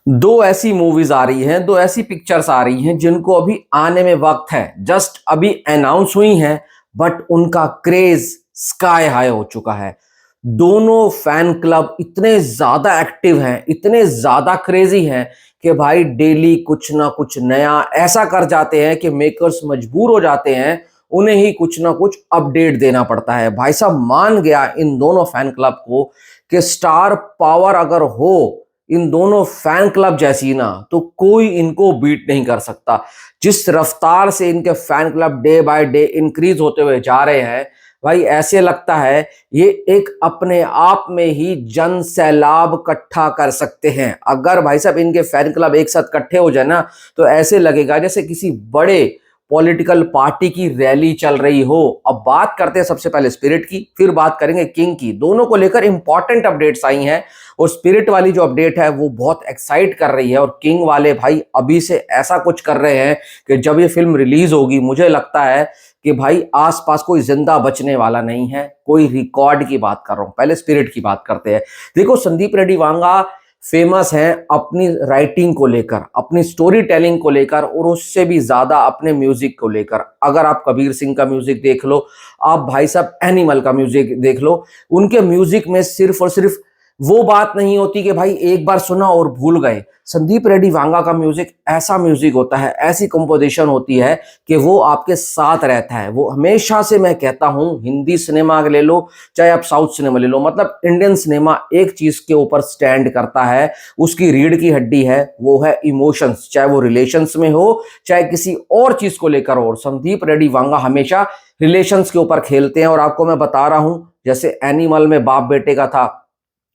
दो ऐसी मूवीज आ रही हैं, दो ऐसी पिक्चर्स आ रही हैं जिनको अभी आने में वक्त है, जस्ट अभी अनाउंस हुई हैं, बट उनका क्रेज स्काई हाई हो चुका है। दोनों फैन क्लब इतने ज्यादा एक्टिव हैं, इतने ज्यादा क्रेजी हैं कि भाई डेली कुछ ना कुछ नया ऐसा कर जाते हैं कि मेकर्स मजबूर हो जाते हैं, उन्हें ही कुछ ना कुछ अपडेट देना पड़ता है। भाई साहब मान गया इन दोनों फैन क्लब को कि स्टार पावर अगर हो इन दोनों फैन क्लब जैसी ना, तो कोई इनको बीट नहीं कर सकता। जिस रफ्तार से इनके fan club day by day increase होते हुए जा रहे हैं, भाई ऐसे लगता है ये एक अपने आप में ही जन सैलाब इकट्ठा कर सकते हैं। अगर भाई साहब इनके फैन क्लब एक साथ इकट्ठे हो जाए ना, तो ऐसे लगेगा जैसे किसी बड़े पॉलिटिकल पार्टी की रैली चल रही हो। अब बात करते हैं सबसे पहले स्पिरिट की, फिर बात करेंगे किंग की। दोनों को लेकर इंपॉर्टेंट अपडेट्स आई हैं और स्पिरिट वाली जो अपडेट है वो बहुत एक्साइट कर रही है, और किंग वाले भाई अभी से ऐसा कुछ कर रहे हैं कि जब ये फिल्म रिलीज होगी मुझे लगता है कि भाई आसपास कोई जिंदा बचने वाला नहीं है। कोई रिकॉर्ड की बात कर रहा हूं, पहले स्पिरिट की बात करते हैं। देखो, संदीप रेड्डी वांगा फेमस हैं अपनी राइटिंग को लेकर, अपनी स्टोरी टेलिंग को लेकर, और उससे भी ज्यादा अपने म्यूजिक को लेकर। अगर आप कबीर सिंह का म्यूजिक देख लो, आप भाई साहब एनिमल का म्यूजिक देख लो, उनके म्यूजिक में सिर्फ और सिर्फ वो बात नहीं होती कि भाई एक बार सुना और भूल गए। संदीप रेड्डी वांगा का म्यूजिक ऐसा म्यूजिक होता है, ऐसी कंपोजिशन होती है कि वो आपके साथ रहता है। वो हमेशा से, मैं कहता हूं, हिंदी सिनेमा ले लो चाहे आप साउथ सिनेमा ले लो, मतलब इंडियन सिनेमा एक चीज के ऊपर स्टैंड करता है, उसकी रीढ़ की हड्डी है, वो है इमोशंस। चाहे वो रिलेशंस में हो चाहे किसी और चीज को लेकर हो, और संदीप रेड्डी वांगा हमेशा रिलेशंस के ऊपर खेलते हैं। और आपको मैं बता रहा हूं, जैसे एनिमल में बाप बेटे का था,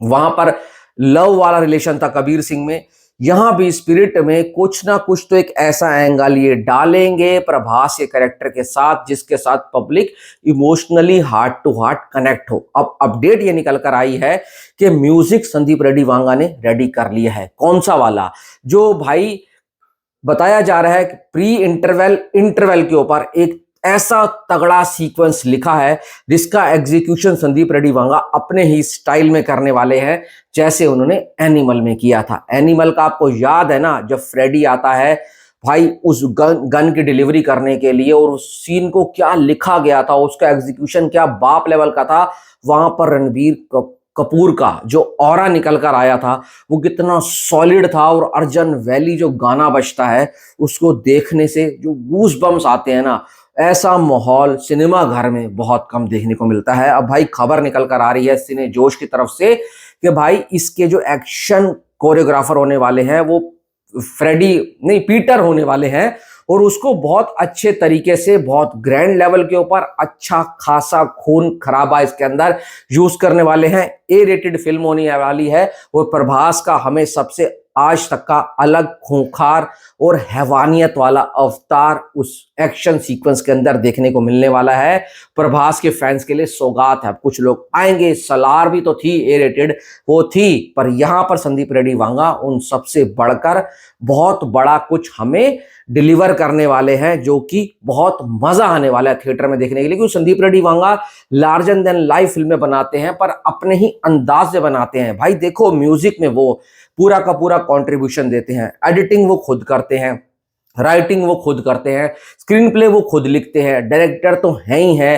वहां पर लव वाला रिलेशन था कबीर सिंह में, यहां भी स्पिरिट में कुछ ना कुछ तो एक ऐसा एंगल ये डालेंगे प्रभास के कैरेक्टर के साथ जिसके साथ public emotionally heart to heart connect हो। अब अपडेट ये निकल कर आई है कि म्यूजिक संदीप रेड्डी वांगा ने रेडी कर लिया है। कौन सा वाला? जो भाई बताया जा रहा है कि प्री इंटरवल इंटरवल के ऊपर एक ऐसा तगड़ा सीक्वेंस लिखा है जिसका एग्जीक्यूशन संदीप रेड्डी वांगा अपने ही स्टाइल में करने वाले हैं, जैसे उन्होंने एनिमल में किया था। एनिमल का आपको याद है ना, जब फ्रेडी आता है भाई उस गन की डिलीवरी करने के लिए, और उस सीन को क्या लिखा गया था, उसका एग्जीक्यूशन क्या बाप लेवल का था। वहां पर रणबीर कपूर का जो ऑरा निकल कर आया था वो कितना सॉलिड था, और अर्जन वैली जो गाना बजता है उसको देखने से जो गूस बम्स आते हैं ना, ऐसा माहौल सिनेमा घर में बहुत कम देखने को मिलता है। अब भाई खबर निकल कर आ रही है सिने जोश की तरफ से कि भाई इसके जो एक्शन कोरियोग्राफर होने वाले हैं वो फ्रेडी नहीं, पीटर होने वाले हैं, और उसको बहुत अच्छे तरीके से, बहुत ग्रैंड लेवल के ऊपर अच्छा खासा खून खराबा इसके अंदर यूज करने वाले हैं। ए रेटेड फिल्म होने वाली है, और प्रभास का हमें सबसे आज तक का अलग खूंखार और हैवानियत वाला अवतार उस एक्शन सीक्वेंस के अंदर देखने को मिलने वाला है। प्रभास के फैंस के लिए सौगात है। अब कुछ लोग आएंगे, सलार भी तो थी ए रेटेड, वो थी, पर यहां पर संदीप रेड्डी वांगा उन सबसे बढ़कर बहुत बड़ा कुछ हमें डिलीवर करने वाले हैं, जो कि बहुत मजा आने वाला है थिएटर में देखने के लिए। क्योंकि Sandeep Reddy Vanga larger than life फिल्में बनाते हैं, पर अपने ही अंदाज से बनाते हैं। भाई देखो, म्यूजिक में वो पूरा का पूरा कंट्रीब्यूशन देते हैं, एडिटिंग वो खुद करते हैं, राइटिंग वो खुद करते हैं, स्क्रीन प्ले वो खुद लिखते हैं, डायरेक्टर तो है ही है,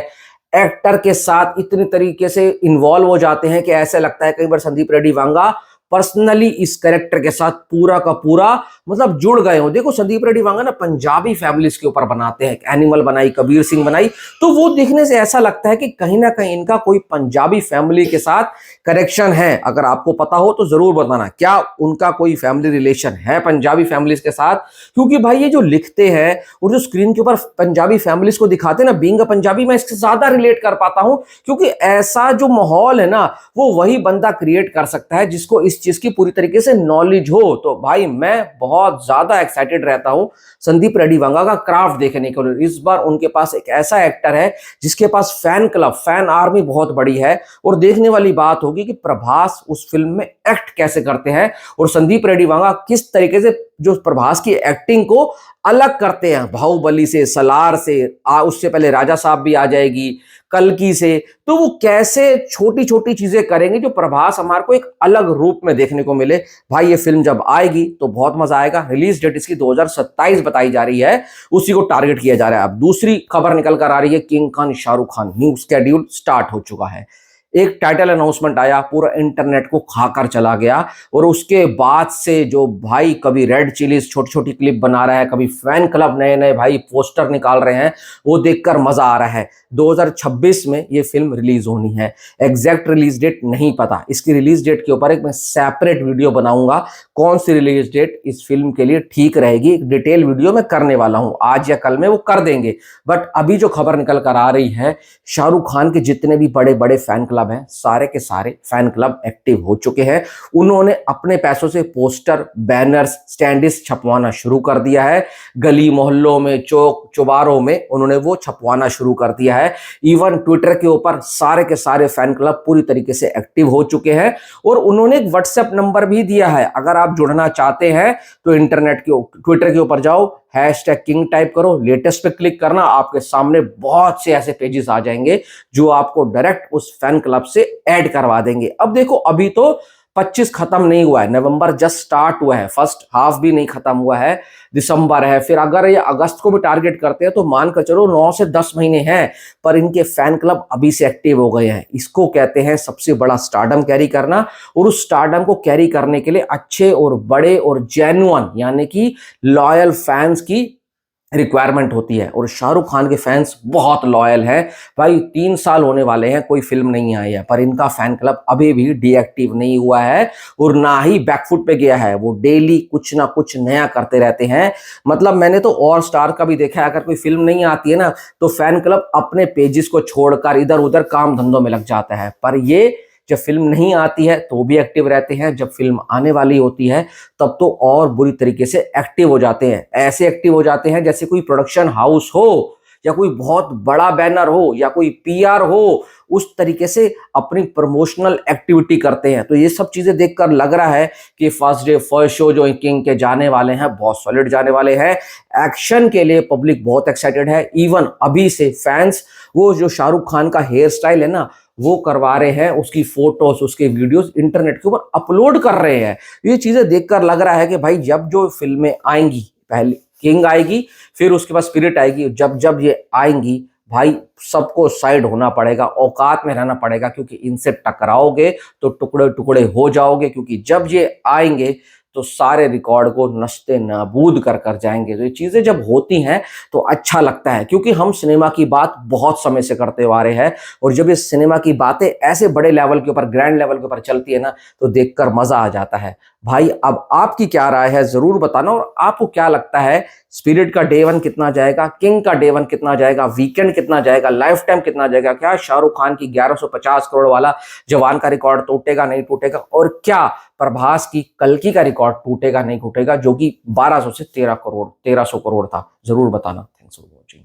एक्टर के साथ इतनी तरीके से इन्वॉल्व हो जाते हैं कि ऐसा लगता है कई बार संदीप रेड्डी वांगा पर्सनली इस कैरेक्टर के साथ पूरा का पूरा मतलब जुड़ गए हो। देखो, संदीप रेड्डी वांगा ना पंजाबी फैमिलीज के ऊपर बनाते हैं, एनिमल बनाई, कबीर सिंह बनाई, तो वो देखने से ऐसा लगता है कि कहीं ना कहीं इनका कोई पंजाबी फैमिली के साथ कनेक्शन है। अगर आपको पता हो तो जरूर बताना, क्या उनका कोई फैमिली रिलेशन है पंजाबी फैमिलीज के साथ? क्योंकि भाई ये जो लिखते हैं और जो स्क्रीन के ऊपर पंजाबी फैमिलीज को दिखाते हैं ना, बीइंग अ पंजाबी, मैं इसके ज्यादा रिलेट कर पाता हूं, क्योंकि ऐसा जो माहौल है ना, वो वही बंदा क्रिएट कर सकता है जिसको इस चीज की पूरी तरीके से नॉलेज हो। तो भाई मैं बहुत ज्यादा एक्साइटेड रहता हूं संदीप रेड्डी वांगा का क्राफ्ट देखने के लिए। इस बार उनके पास एक ऐसा एक्टर है जिसके पास फैन क्लब, फैन आर्मी बहुत बड़ी है, और देखने वाली बात होगी कि प्रभास उस फिल्म में एक्ट कैसे करते हैं, और संदीप रेड्डी वांगा किस तरीके से जो प्रभास की एक्टिंग को अलग करते हैं बाहुबली से, सलार से, उससे पहले राजा साहब भी आ जाएगी, कल्कि से, तो वो कैसे छोटी छोटी चीजें करेंगे जो प्रभास हमारे को एक अलग रूप में देखने को मिले। भाई ये फिल्म जब आएगी तो बहुत मजा आएगा। रिलीज डेट इसकी 2027 बताई जा रही है, उसी को टारगेट किया जा रहा है। अब दूसरी खबर निकल कर आ रही है, king Khan Shahrukh Khan new schedule start हो चुका है। एक टाइटल अनाउंसमेंट आया, पूरा इंटरनेट को खाकर चला गया, और उसके बाद से जो भाई कभी रेड चिलीज छोटी छोटी क्लिप बना रहा है, कभी फैन क्लब नए नए भाई पोस्टर निकाल रहे हैं, वो देखकर मजा आ रहा है। 2026 में ये फिल्म रिलीज होनी है। एग्जैक्ट रिलीज डेट नहीं पता, इसकी रिलीज डेट के ऊपर एक मैं सेपरेट वीडियो बनाऊंगा, कौन सी रिलीज डेट इस फिल्म के लिए ठीक रहेगी, एक डिटेल वीडियो मैं करने वाला हूं, आज या कल में वो कर देंगे। बट अभी जो खबर निकल कर आ रही है, शाहरुख खान के जितने भी बड़े बड़े फैन क्लब हैं, सारे के सारे फैन क्लब एक्टिव हो चुके हैं। उन्होंने अपने पैसों से पोस्टर, बैनर्स, स्टैंडिस छपवाना शुरू कर दिया है। गली मोहल्लों में, चौक चौबारों में उन्होंने वो छपवाना शुरू कर दिया है। इवन ट्विटर के ऊपर सारे के सारे फैन क्लब पूरी तरीके से एक्टिव हो चुके हैं, और उन्होंने एक व्हाट्सएप नंबर भी दिया है। अगर आप जुड़ना चाहते हैं तो इंटरनेट के ट्विटर के ऊपर जाओ, हैशटैग किंग टाइप करो, लेटेस्ट पे क्लिक करना, आपके सामने बहुत से ऐसे पेजेस आ जाएंगे जो आपको डायरेक्ट उस फैन क्लब से ऐड करवा देंगे। अब देखो, अभी तो 25 खत्म नहीं हुआ है, नवंबर जस्ट स्टार्ट हुआ है, फर्स्ट हाफ भी नहीं खत्म हुआ है, दिसंबर है, फिर अगर ये अगस्त को भी टारगेट करते हैं तो मान कर चलो 9 से 10 महीने हैं, पर इनके फैन क्लब अभी से एक्टिव हो गए हैं। इसको कहते हैं सबसे बड़ा स्टारडम कैरी करना, और उस स्टारडम को कैरी करने के लिए अच्छे और बड़े और जेन्युइन यानी कि लॉयल फैंस की रिक्वायरमेंट होती है, और शाहरुख खान के फैंस बहुत लॉयल हैं भाई। 3 साल होने वाले हैं, कोई फिल्म नहीं आई है, पर इनका फैन क्लब अभी भी डीएक्टिव नहीं हुआ है, और ना ही बैकफुट पे गया है। वो डेली कुछ ना कुछ नया करते रहते हैं। मतलब मैंने तो और स्टार का भी देखा है, अगर कोई फिल्म नहीं आती है ना, तो फैन क्लब अपने पेजेस को छोड़कर इधर उधर काम धंधों में लग जाता है। पर ये जब फिल्म नहीं आती है तो भी एक्टिव रहते हैं, जब फिल्म आने वाली होती है तब तो और बुरी तरीके से एक्टिव हो जाते हैं। ऐसे एक्टिव हो जाते हैं जैसे कोई प्रोडक्शन हाउस हो, या कोई बहुत बड़ा बैनर हो, या कोई पीआर हो, उस तरीके से अपनी प्रमोशनल एक्टिविटी करते हैं। तो ये सब चीजें देखकर लग रहा है कि फर्स्ट डे फर्स्ट शो जो किंग के जाने वाले हैं बहुत सॉलिड जाने वाले हैं। एक्शन के लिए पब्लिक बहुत एक्साइटेड है। इवन अभी से फैंस वो जो शाहरुख खान का हेयर स्टाइल है ना, वो करवा रहे हैं, उसकी फोटोज, उसके वीडियोस इंटरनेट के ऊपर अपलोड कर रहे हैं। ये चीजें देखकर लग रहा है कि भाई जब जो फिल्में आएंगी, पहले किंग आएगी, फिर उसके बाद स्पिरिट आएगी, जब जब ये आएंगी भाई सबको साइड होना पड़ेगा, औकात में रहना पड़ेगा, क्योंकि इनसे टकराओगे तो टुकड़े टुकड़े हो जाओगे। क्योंकि जब ये आएंगे तो सारे रिकॉर्ड को नस्ते नाबूद कर कर जाएंगे। तो ये चीजें जब होती हैं तो अच्छा लगता है, क्योंकि हम सिनेमा की बात बहुत समय से करते आ रहे हैं, और जब ये सिनेमा की बातें ऐसे बड़े लेवल के ऊपर, ग्रैंड लेवल के ऊपर चलती है ना, तो देखकर मजा आ जाता है। भाई अब आपकी क्या राय है जरूर बताना, और आपको क्या लगता है स्पिरिट का डे 1 कितना जाएगा, किंग का डे 1 कितना जाएगा, वीकेंड कितना जाएगा, लाइफ टाइम कितना जाएगा, क्या शाहरुख खान की 1150 करोड़ वाला जवान का रिकॉर्ड टूटेगा नहीं टूटेगा, और क्या प्रभास की कल्कि का रिकॉर्ड टूटेगा नहीं टूटेगा, जो कि 1200 से 1300 करोड़ था। जरूर बताना। Thanks for watching.